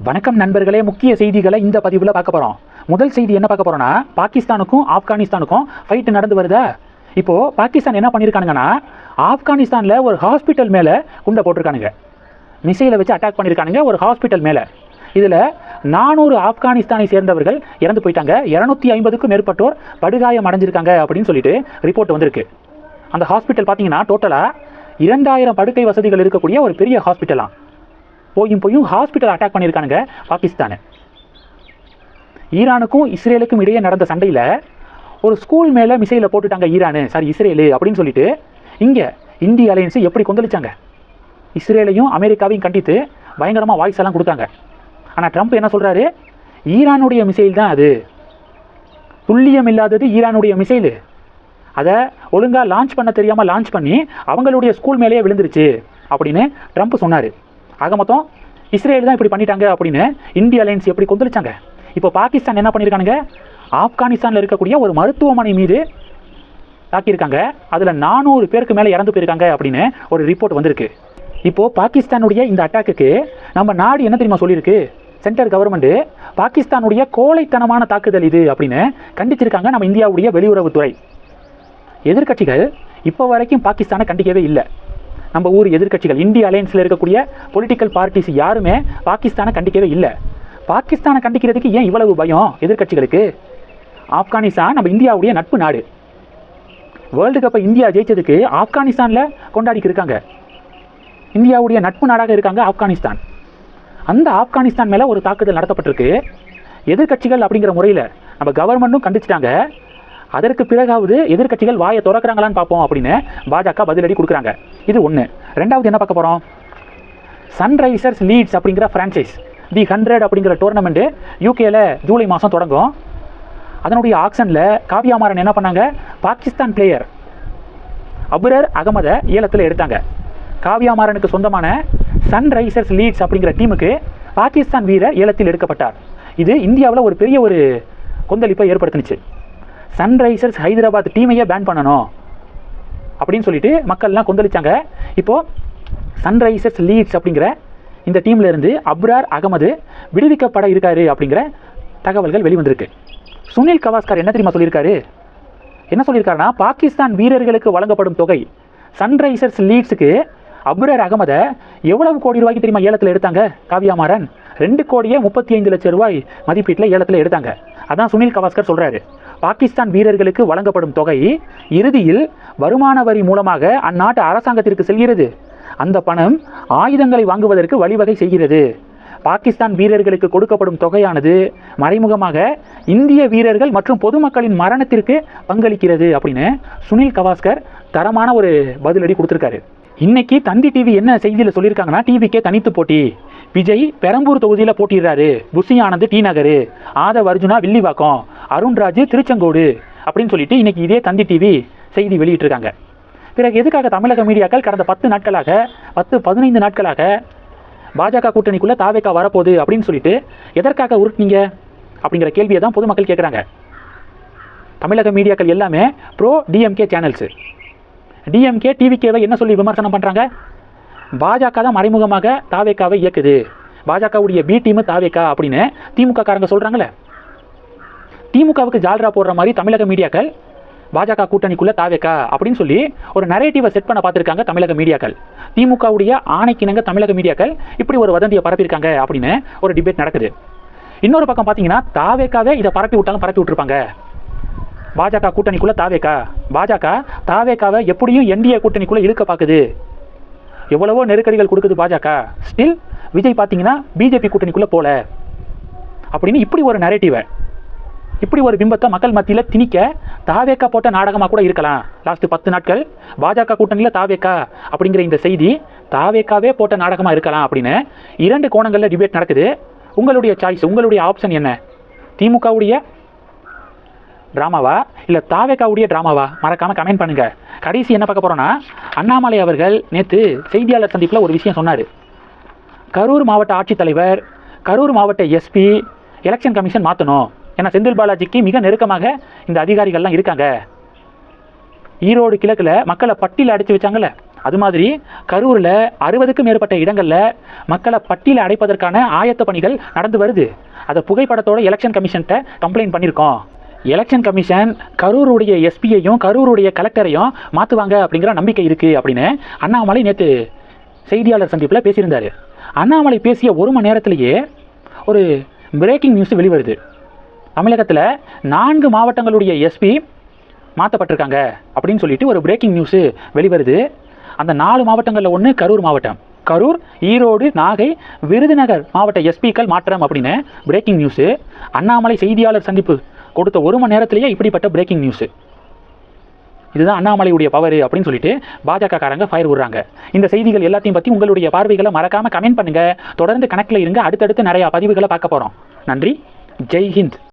வணக்கம் நண்பர்களே, முக்கிய செய்திகளை இந்த பதிவில் பார்க்க போகிறோம். முதல் செய்தி என்ன பார்க்க போகிறோன்னா, பாகிஸ்தானுக்கும் ஆப்கானிஸ்தானுக்கும் ஃபைட்டு நடந்து வருதா. இப்போது பாகிஸ்தான் என்ன பண்ணியிருக்கானுங்கன்னா, ஆப்கானிஸ்தானில் ஒரு ஹாஸ்பிட்டல் மேலே குண்டை போட்டிருக்கானுங்க. மிசைலை வச்சு அட்டாக் பண்ணியிருக்கானுங்க ஒரு ஹாஸ்பிட்டல் மேலே. இதில் 400 ஆப்கானிஸ்தானை சேர்ந்தவர்கள் இறந்து போயிட்டாங்க, 250க்கும் மேற்பட்டோர் படுகாயம் அடைஞ்சிருக்காங்க அப்படின்னு சொல்லிட்டு ரிப்போர்ட் வந்திருக்கு. அந்த ஹாஸ்பிட்டல் பார்த்தீங்கன்னா டோட்டலாக 2000 படுக்கை வசதிகள் இருக்கக்கூடிய ஒரு பெரிய ஹாஸ்பிட்டலாம். போயும் ஹாஸ்பிட்டல் அட்டாக் பண்ணியிருக்கானுங்க பாகிஸ்தானு. ஈரானுக்கும் இஸ்ரேலுக்கும் இடையே நடந்த சண்டையில் ஒரு ஸ்கூல் மேலே மிசைலை போட்டுட்டாங்க இஸ்ரேலு அப்படின்னு சொல்லிட்டு இங்கே இந்திய அலையன்ஸு எப்படி கொந்தளிச்சாங்க. இஸ்ரேலையும் அமெரிக்காவையும் கண்டித்து பயங்கரமாக வாய்ஸ் எல்லாம் கொடுத்தாங்க. ஆனால் ட்ரம்ப் என்ன சொல்கிறாரு, ஈரானுடைய மிசைல் தான் அது, துல்லியம் இல்லாதது ஈரானுடைய மிசைலு, அதை ஒழுங்காக லான்ச் பண்ண தெரியாமல் லான்ச் பண்ணி அவங்களுடைய ஸ்கூல் மேலேயே விழுந்துருச்சு அப்படின்னு ட்ரம்ப் சொன்னார். ஆக மொத்தம் இஸ்ரேல் தான் இப்படி பண்ணிட்டாங்க அப்படின்னு இந்திய அலையன்ஸ் எப்படி கொந்தளிச்சாங்க. இப்போ பாகிஸ்தான் என்ன பண்ணியிருக்கானுங்க, ஆப்கானிஸ்தானில் இருக்கக்கூடிய ஒரு மருத்துவமனை மீது தாக்கியிருக்காங்க. அதில் 400 பேருக்கு மேலே இறந்து போயிருக்காங்க அப்படின்னு ஒரு ரிப்போர்ட் வந்திருக்கு. இப்போது பாகிஸ்தானுடைய இந்த அட்டாக்குக்கு நம்ம நாடு என்ன தெரியுமா சொல்லியிருக்கு, சென்ட்ரல் கவர்மெண்ட்டு பாகிஸ்தானுடைய கோழைத்தனமான தாக்குதல் இது அப்படின்னு கண்டிச்சிருக்காங்க நம்ம இந்தியாவுடைய வெளியுறவுத்துறை. எதிர்க்கட்சிகள் இப்போ வரைக்கும் பாகிஸ்தானை கண்டிக்கவே இல்லை. நம்ம ஊர் எதிர்க்கட்சிகள், இந்திய அலையன்ஸில் இருக்கக்கூடிய பொலிட்டிக்கல் பார்ட்டிஸ் யாருமே பாகிஸ்தானை கண்டிக்கவே இல்லை. பாகிஸ்தானை கண்டிக்கிறதுக்கு ஏன் இவ்வளவு பயம் எதிர்க்கட்சிகளுக்கு? ஆப்கானிஸ்தான் நம்ம இந்தியாவுடைய நட்பு நாடு. வேர்ல்டு கப்பை இந்தியா ஜெயிச்சதுக்கு ஆப்கானிஸ்தானில் கொண்டாடிக்கு இருக்காங்க. இந்தியாவுடைய நட்பு நாடாக இருக்காங்க ஆப்கானிஸ்தான். அந்த ஆப்கானிஸ்தான் மேலே ஒரு தாக்குதல் நடத்தப்பட்டிருக்கு. எதிர்க்கட்சிகள் அப்படிங்கிற முறையில் நம்ம கவர்மெண்ட்டும் கண்டிச்சிட்டாங்க. அதற்கு பிறகாவது எதிர்க்கட்சிகள் வாயை திறக்கிறாங்களான்னு பார்ப்போம் அப்படின்னு பாஜக பதிலடி கொடுக்குறாங்க. இது ஒன்று. ரெண்டாவது என்ன பார்க்க போகிறோம், சன்ரைசர்ஸ் லீட்ஸ் அப்படிங்கிற ஃப்ரான்ச்சைஸ் தி 100 அப்படிங்கிற டோர்னமெண்ட்டு யூகேல ஜூலை மாதம் தொடங்கும். அதனுடைய ஆக்ஷனில் காவ்யா மாரன் என்ன பண்ணாங்க, பாகிஸ்தான் பிளேயர் அபுரர் அகமதை ஏலத்தில் எடுத்தாங்க. காவ்யா மாரனுக்கு சொந்தமான சன்ரைசர்ஸ் லீட்ஸ் அப்படிங்கிற டீமுக்கு பாகிஸ்தான் வீரர் ஏலத்தில் எடுக்கப்பட்டார். இது இந்தியாவில் ஒரு பெரிய ஒரு கொந்தளிப்பை ஏற்படுத்தினுச்சு. சன்ரைசர்ஸ் ஹைதராபாத் டீமையே பேன் பண்ணணும் அப்படின்னு சொல்லிட்டு மக்கள்லாம் கொந்தளிச்சாங்க. இப்போது சன்ரைசர்ஸ் லீட்ஸ் அப்படிங்கிற இந்த டீமில் இருந்து அப்ரார் அகமது விடுவிக்கப்பட இருக்காரு அப்படிங்கிற தகவல்கள் வெளிவந்திருக்கு. சுனில் கவாஸ்கர் என்ன தெரியுமா சொல்லியிருக்காரு, என்ன சொல்லியிருக்காருன்னா, பாகிஸ்தான் வீரர்களுக்கு வழங்கப்படும் தொகை சன்ரைசர்ஸ் லீட்ஸுக்கு அப்ரார் அகமதை எவ்வளவு கோடி ரூபாய்க்கு தெரியுமா ஏலத்தில் எடுத்தாங்க காவ்யா மாரன்? 2,35 லட்சம் ரூபாய் மதிப்பீட்டில் ஏலத்தில் எடுத்தாங்க. அதான் சுனில் கவாஸ்கர் சொல்கிறாரு, பாகிஸ்தான் வீரர்களுக்கு வழங்கப்படும் தொகை இறுதியில் வருமான வரி மூலமாக அந்நாட்டு அரசாங்கத்திற்கு செல்கிறது. அந்த பணம் ஆயுதங்களை வாங்குவதற்கு வழிவகை செய்கிறது. பாகிஸ்தான் வீரர்களுக்கு கொடுக்கப்படும் தொகையானது மறைமுகமாக இந்திய வீரர்கள் மற்றும் பொதுமக்களின் மரணத்திற்கு பங்களிக்கிறது அப்படின்னு சுனில் கவாஸ்கர் தரமான ஒரு பதிலடி கொடுத்துருக்காரு. இன்னைக்கு தந்தி டிவி என்ன செய்தியில் சொல்லியிருக்காங்கன்னா, டிவிக்கே தனித்து போட்டி, விஜய் பெரம்பூர் தொகுதியில் போட்டிடுறாரு, புஷி ஆனந்த் டி நகர், ஆதவ் அர்ஜுனா வில்லிவாக்கம், அருண்ராஜ் திருச்செங்கோடு அப்படின்னு சொல்லிட்டு இன்னைக்கு இதே தந்தி டிவி செய்தி வெளியிட்டிருக்காங்க. பிறகு எதுக்காக தமிழக மீடியாக்கள் கடந்த 10-15 நாட்களாக பாஜக கூட்டணிக்குள்ளே தாவேகா வரப்போகுது அப்படின்னு சொல்லிட்டு எதற்காக உருட்டினீங்க அப்படிங்கிற கேள்வியை தான் பொதுமக்கள் கேட்குறாங்க. தமிழக மீடியாக்கள் எல்லாமே ப்ரோ டிஎம்கே சேனல்ஸு. டிஎம்கே டிவிகேவை என்ன சொல்லி விமர்சனம் பண்ணுறாங்க, பாஜக தான் மறைமுகமாக தாவேக்காவை இயக்குது, பாஜகவுடைய பி டீமு தாவேக்கா அப்படின்னு திமுக காரங்க சொல்கிறாங்களே. திமுகவுக்கு ஜால்ரா போடுற மாதிரி தமிழக மீடியாக்கள் பாஜக கூட்டணிக்குள்ளே தாவேக்கா அப்படின்னு சொல்லி ஒரு நரேட்டிவை செட் பண்ண பார்த்துருக்காங்க தமிழக மீடியாக்கள். திமுகவுடைய ஆணைக்கிணங்க தமிழக மீடியாக்கள் இப்படி ஒரு வதந்தியை பரப்பியிருக்காங்க அப்படின்னு ஒரு டிபேட் நடக்குது. இன்னொரு பக்கம் பார்த்தீங்கன்னா, தாவேக்காவே இதை பரப்பி விட்டாலும் பரப்பி விட்டுருப்பாங்க. பாஜக கூட்டணிக்குள்ளே தாவேக்கா, பாஜக தாவேக்காவை எப்படியும் என்டிஏ கூட்டணிக்குள்ளே இழுக்க பார்க்குது, எவ்வளவோ நெருக்கடிகள் கொடுக்குது பாஜக, ஸ்டில் விஜய் பார்த்தீங்கன்னா பிஜேபி கூட்டணிக்குள்ளே போல அப்படின்னு இப்படி ஒரு நரேட்டிவை, இப்படி ஒரு பிம்பத்தை மக்கள் மத்தியில் திணிக்க தாவேக்கா போட்ட நாடகமாக கூட இருக்கலாம். லாஸ்ட்டு 10 நாட்கள் பாஜக கூட்டணியில் தாவேக்கா அப்படிங்கிற இந்த செய்தி தாவேக்காவே போட்ட நாடகமாக இருக்கலாம் அப்படின்னு 2 கோணங்களில் டிபேட் நடக்குது. உங்களுடைய சாய்ஸ், உங்களுடைய ஆப்ஷன் என்ன? திமுகவுடைய ட்ராமாவா இல்லை தாவேக்காவுடைய ட்ராமாவா? மறக்காமல் கமெண்ட் பண்ணுங்கள். கடைசி என்ன பார்க்க போகிறோன்னா, அண்ணாமலை அவர்கள் நேற்று செய்தியாளர் சந்திப்பில் ஒரு விஷயம் சொன்னார். கரூர் மாவட்ட ஆட்சித்தலைவர், கரூர் மாவட்ட எஸ்பி, எலெக்ஷன் கமிஷன் மாற்றணும். ஏன்னா செந்தில் பாலாஜிக்கு மிக நெருக்கமாக இந்த அதிகாரிகள்லாம் இருக்காங்க. ஈரோடு கிழக்கில் மக்களை பட்டியில் அடித்து வச்சாங்கல்ல, அது மாதிரி கரூரில் 60க்கும் மேற்பட்ட இடங்களில் மக்களை பட்டியல அடைப்பதற்கான ஆயத்த பணிகள் நடந்து வருது. அதை புகைப்படத்தோட எலெக்ஷன் கமிஷன்கிட்ட கம்ப்ளைண்ட் பண்ணியிருக்கோம். எலெக்ஷன் கமிஷன் கரூருடைய எஸ்பியையும் கரூருடைய கலெக்டரையும் மாற்றுவாங்க அப்படிங்கிற நம்பிக்கை இருக்குது அப்படின்னு அண்ணாமலை நேற்று செய்தியாளர் சந்திப்பில் பேசியிருந்தார். அண்ணாமலை பேசிய 1 மணி நேரத்திலேயே ஒரு பிரேக்கிங் நியூஸ் வெளிவருது. தமிழகத்தில் 4 மாவட்டங்களுடைய எஸ்பி மாற்றப்பட்டிருக்காங்க அப்படின்னு சொல்லிட்டு ஒரு பிரேக்கிங் நியூஸு வெளிவருது. அந்த 4 மாவட்டங்களில் ஒன்று கரூர் மாவட்டம். கரூர், ஈரோடு, நாகை, விருதுநகர் மாவட்ட எஸ்பிக்கள் மாற்றம் அப்படின்னு பிரேக்கிங் நியூஸு. அண்ணாமலை செய்தியாளர் சந்திப்பு கொடுத்த 1 மணி நேரத்திலேயே இப்படிப்பட்ட பிரேக்கிங் நியூஸு. இதுதான் அண்ணாமலையுடைய பவர் அப்படின்னு சொல்லிட்டு பாஜக காரங்க ஃபயர் விடுறாங்க. இந்த செய்திகள் எல்லாத்தையும் பற்றி உங்களுடைய பார்வைகளை மறக்காமல் கமெண்ட் பண்ணுங்கள். தொடர்ந்து கணக்கில் இருங்க. அடுத்தடுத்து நிறையா பதிவுகளை பார்க்க போகிறோம். நன்றி. ஜெய் ஹிந்த்.